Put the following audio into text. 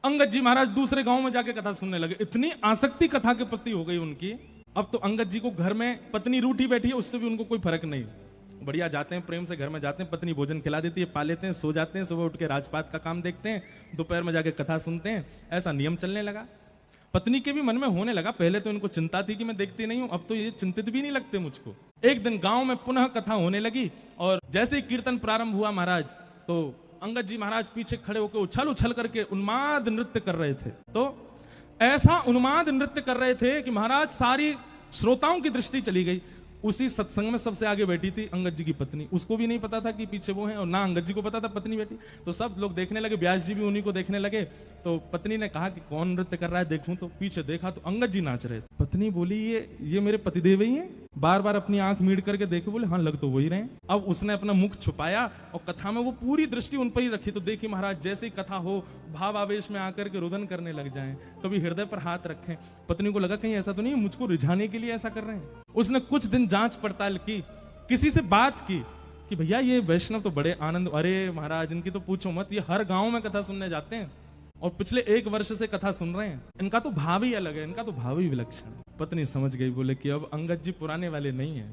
अंगद जी महाराज दूसरे गांव में जाके कथा सुनने लगे। इतनी आसक्ति कथा के प्रति हो गई उनकी, अब तो अंगद जी को घर में पत्नी रूठी बैठी है, उससे भी उनको कोई फर्क नहीं। बढ़िया जाते हैं, प्रेम से घर में जाते हैं, पत्नी भोजन खिला देती है, पा लेते हैं, सो जाते हैं, सुबह उठ के राजपाट का काम देखते हैं, दोपहर में जाके कथा सुनते हैं। ऐसा नियम चलने लगा। पत्नी के भी मन में होने लगा, पहले तो इनको चिंता थी कि मैं देखती नहीं हूं, अब तो ये चिंतित भी नहीं लगते मुझको। एक दिन गांव में पुनः कथा होने लगी और जैसे ही कीर्तन प्रारंभ हुआ महाराज, तो अंगद जी महाराज पीछे खड़े होकर उछल उछल करके उन्माद नृत्य कर रहे थे। तो ऐसा उन्माद नृत्य कर रहे थे कि महाराज सारी श्रोताओं की दृष्टि चली गई। उसी सत्संग में सबसे आगे बैठी थी अंगद जी की पत्नी, उसको भी नहीं पता था कि पीछे वो हैं, और ना अंगद जी को पता था पत्नी बैठी। तो सब लोग देखने लगे, व्यास जी भी उन्हीं को देखने लगे। तो पत्नी ने कहा कि कौन नृत्य कर रहा है देखूं। तो पीछे देखा तो अंगद जी नाच रहे थे। पत्नी बोली ये मेरे पतिदेव ही हैं। बार बार अपनी आंख मीड़ करके देखे, बोले हाँ लग तो वही रहे। अब उसने अपना मुख छुपाया और कथा में वो पूरी दृष्टि उन पर ही रखी। तो देखिए महाराज जैसे ही कथा हो, भाव आवेश में आकर के रुदन करने लग जाएं, कभी हृदय पर हाथ रखें। पत्नी को लगा कहीं ऐसा तो नहीं मुझको रिझाने के लिए ऐसा कर रहे हैं। उसने कुछ दिन जांच पड़ताल की, किसी से बात की कि भैया ये वैष्णव तो बड़े आनंद, अरे महाराज इनकी तो पूछो मत, ये हर गांव में कथा सुनने जाते हैं और पिछले 1 वर्ष से कथा सुन रहे हैं, इनका तो भाव ही अलग है, इनका तो भाव ही विलक्षण है। पत्नी समझ गई, बोले कि अब अंगद जी पुराने वाले नहीं है,